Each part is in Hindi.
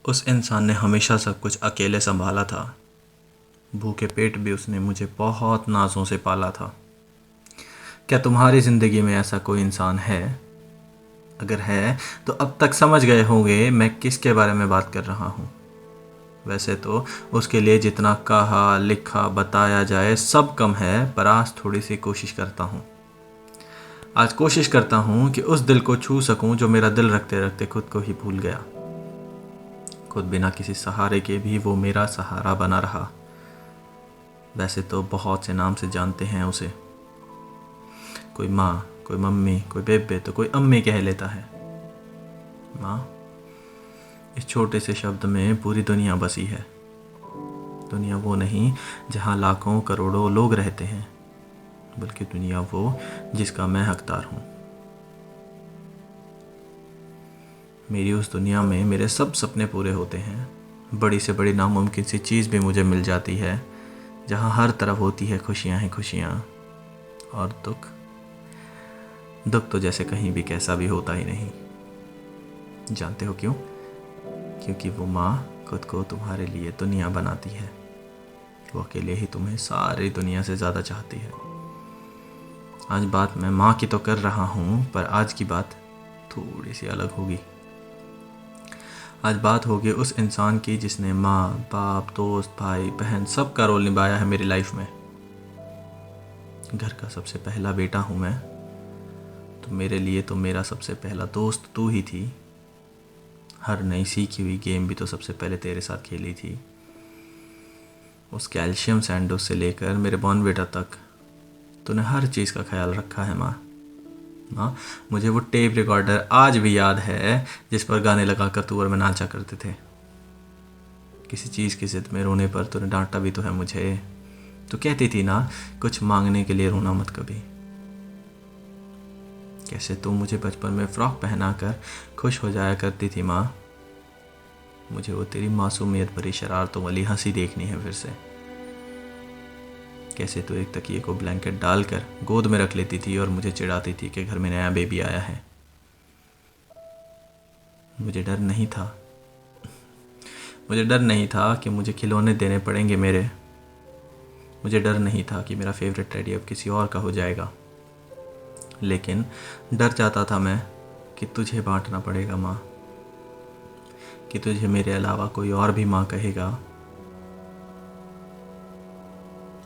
उस इंसान ने हमेशा सब कुछ अकेले संभाला था। भूखे पेट भी उसने मुझे बहुत नाज़ों से पाला था। क्या तुम्हारी ज़िंदगी में ऐसा कोई इंसान है? अगर है तो अब तक समझ गए होंगे मैं किसके बारे में बात कर रहा हूँ। वैसे तो उसके लिए जितना कहा लिखा बताया जाए सब कम है, पर आज थोड़ी सी कोशिश करता हूँ। आज कोशिश करता हूँ कि उस दिल को छू सकूँ जो मेरा दिल रखते रखते खुद को ही भूल गया। खुद बिना किसी सहारे के भी वो मेरा सहारा बना रहा। वैसे तो बहुत से नाम से जानते हैं उसे, कोई माँ, कोई मम्मी, कोई बेबे, तो कोई अम्मी कह लेता है। माँ, इस छोटे से शब्द में पूरी दुनिया बसी है। दुनिया वो नहीं जहाँ लाखों करोड़ों लोग रहते हैं, बल्कि दुनिया वो जिसका मैं हकदार हूँ। मेरी उस दुनिया में मेरे सब सपने पूरे होते हैं। बड़ी से बड़ी नामुमकिन सी चीज़ भी मुझे मिल जाती है, जहाँ हर तरफ होती है खुशियाँ ही खुशियाँ। और दुख तो जैसे कहीं भी कैसा भी होता ही नहीं। जानते हो क्यों? क्योंकि वो माँ खुद को तुम्हारे लिए दुनिया बनाती है। वो अकेले ही तुम्हें सारी दुनिया से ज़्यादा चाहती है। आज बात मैं माँ की तो कर रहा हूँ, पर आज की बात थोड़ी सी अलग होगी। आज बात होगी उस इंसान की जिसने माँ, बाप, दोस्त, भाई, बहन सबका रोल निभाया है मेरी लाइफ में। घर का सबसे पहला बेटा हूँ मैं, तो मेरे लिए तो मेरा सबसे पहला दोस्त तू ही थी। हर नई सीखी हुई गेम भी तो सबसे पहले तेरे साथ खेली थी। उस कैल्शियम सैंडविच से लेकर मेरे बॉर्नविटा तक तूने हर चीज़ का ख्याल रखा है माँ। माँ, मुझे वो टेप रिकॉर्डर आज भी याद है जिस पर गाने लगाकर तू और मैं नाचा करते थे। किसी चीज़ की जिद में रोने पर तूने डांटा भी तो है मुझे। तू कहती थी ना, कुछ मांगने के लिए रोना मत कभी। कैसे तू मुझे बचपन में फ्रॉक पहनाकर खुश हो जाया करती थी माँ। मुझे वो तेरी मासूमियत भरी शरारतों वाली हंसी देखनी है फिर से। कैसे तू एक तकिए को ब्लैंकेट डालकर गोद में रख लेती थी और मुझे चिढ़ाती थी कि घर में नया बेबी आया है। मुझे डर नहीं था। मुझे डर नहीं था कि मुझे खिलौने देने पड़ेंगे मेरे। मुझे डर नहीं था कि मेरा फेवरेट टेडी अब किसी और का हो जाएगा। लेकिन डर जाता था मैं कि तुझे बांटना पड़ेगा माँ, कि तुझे मेरे अलावा कोई और भी माँ कहेगा।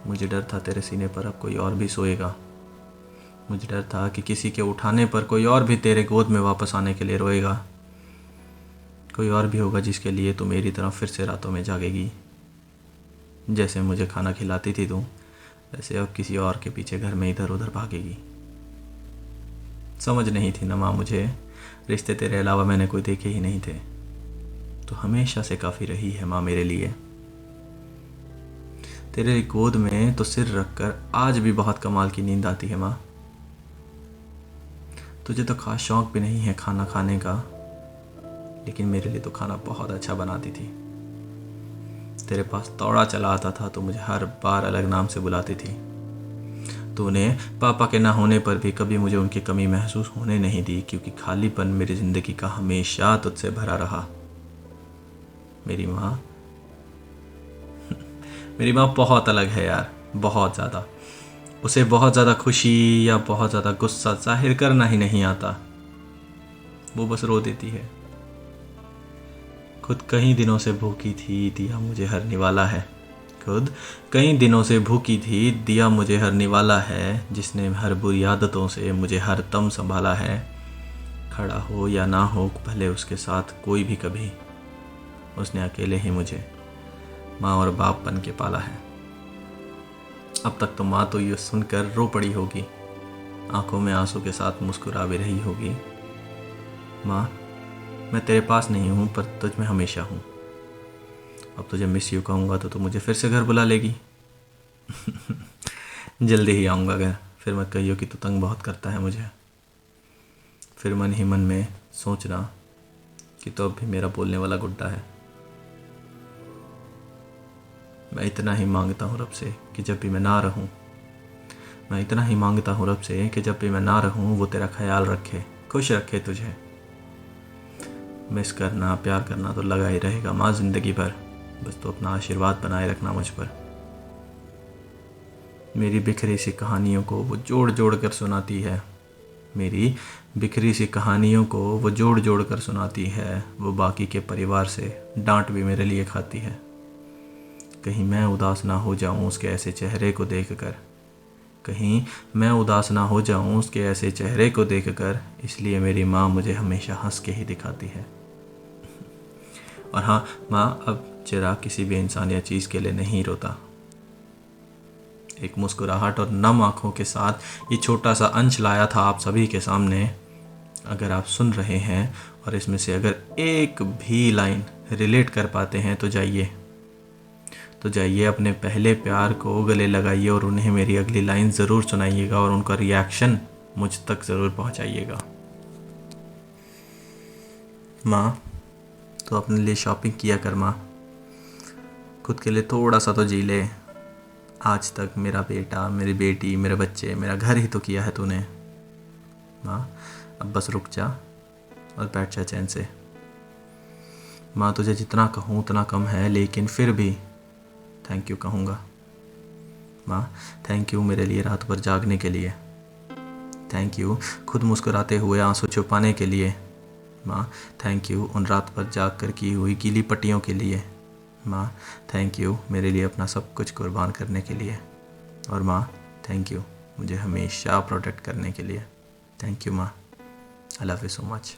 मुझे डर था तेरे सीने पर अब कोई और भी सोएगा। मुझे डर था कि किसी के उठाने पर कोई और भी तेरे गोद में वापस आने के लिए रोएगा। कोई और भी होगा जिसके लिए तू मेरी तरह फिर से रातों में जागेगी। जैसे मुझे खाना खिलाती थी तू, वैसे अब किसी और के पीछे घर में इधर उधर भागेगी। समझ नहीं थी ना माँ मुझे, रिश्ते तेरे अलावा मैंने कोई देखे ही नहीं थे। तो हमेशा से काफ़ी रही है माँ मेरे लिए। तेरे गोद में तो सिर रखकर आज भी बहुत कमाल की नींद आती है माँ। तुझे तो खास शौक भी नहीं है खाना खाने का, लेकिन मेरे लिए तो खाना बहुत अच्छा बनाती थी। तेरे पास तौड़ा चला आता था तो मुझे हर बार अलग नाम से बुलाती थी। तूने पापा के ना होने पर भी कभी मुझे उनकी कमी महसूस होने नहीं दी, क्योंकि खालीपन मेरी ज़िंदगी का हमेशा तुझसे भरा रहा। मेरी माँ मेरी माँ बहुत अलग है यार, बहुत ज़्यादा। उसे बहुत ज़्यादा खुशी या बहुत ज़्यादा गुस्सा जाहिर करना ही नहीं आता। वो बस रो देती है। खुद कई दिनों से भूखी थी, दिया मुझे हर निवाला है। खुद कई दिनों से भूखी थी, दिया मुझे हर निवाला है। जिसने हर बुरी आदतों से मुझे हर दम संभाला है। खड़ा हो या ना हो भले उसके साथ कोई भी कभी, उसने अकेले ही मुझे माँ और बाप बन के पाला है। अब तक तो माँ तो ये सुनकर रो पड़ी होगी, आंखों में आंसू के साथ मुस्कुरा भी रही होगी। माँ, मैं तेरे पास नहीं हूँ पर तुझ में हमेशा हूँ। अब तुझे मिस यू कहूँगा तो तू मुझे फिर से घर बुला लेगी। जल्दी ही आऊँगा घर, फिर मत कहियो कि तू तंग बहुत करता है मुझे। फिर मन ही मन में सोचना कि तो अब भी मेरा बोलने वाला गुड्डा है। मैं इतना ही मांगता हूँ रब से कि जब भी मैं ना रहूँ, मैं इतना ही मांगता हूँ रब से कि जब भी मैं ना रहूँ वो तेरा ख्याल रखे, खुश रखे तुझे। मिस करना, प्यार करना तो लगा ही रहेगा माँ ज़िंदगी भर। बस तो अपना आशीर्वाद बनाए रखना मुझ पर। मेरी बिखरी सी कहानियों को वो जोड़ जोड़ कर सुनाती है। मेरी बिखरी सी कहानियों को वो जोड़ जोड़ कर सुनाती है। वो बाकी के परिवार से डांट भी मेरे लिए खाती है। कहीं मैं उदास ना हो जाऊं उसके ऐसे चेहरे को देखकर, कहीं मैं उदास ना हो जाऊं उसके ऐसे चेहरे को देखकर, इसलिए मेरी माँ मुझे हमेशा हंस के ही दिखाती है। और हाँ माँ, अब चिराग किसी भी इंसान या चीज़ के लिए नहीं रोता। एक मुस्कुराहट और नम आंखों के साथ ये छोटा सा अंश लाया था आप सभी के सामने। अगर आप सुन रहे हैं और इसमें से अगर एक भी लाइन रिलेट कर पाते हैं तो जाइए अपने पहले प्यार को गले लगाइए और उन्हें मेरी अगली लाइन ज़रूर सुनाइएगा और उनका रिएक्शन मुझ तक ज़रूर पहुंचाइएगा। माँ, तो अपने लिए शॉपिंग किया कर माँ, खुद के लिए थोड़ा सा तो जी ले। आज तक मेरा बेटा, मेरी बेटी, मेरे बच्चे, मेरा घर ही तो किया है तूने। माँ, अब बस रुक जा और बैठ जा चैन से। माँ, तुझे जितना कहूँ उतना कम है, लेकिन फिर भी थैंक यू कहूँगा। माँ, थैंक यू मेरे लिए रात भर जागने के लिए। थैंक यू खुद मुस्कुराते हुए आंसू छुपाने के लिए। माँ, थैंक यू उन रात भर जाग कर की हुई गीली पट्टियों के लिए। माँ, थैंक यू मेरे लिए अपना सब कुछ कुर्बान करने के लिए। और माँ, थैंक यू मुझे हमेशा प्रोटेक्ट करने के लिए। थैंक यू माँ, I love you so much.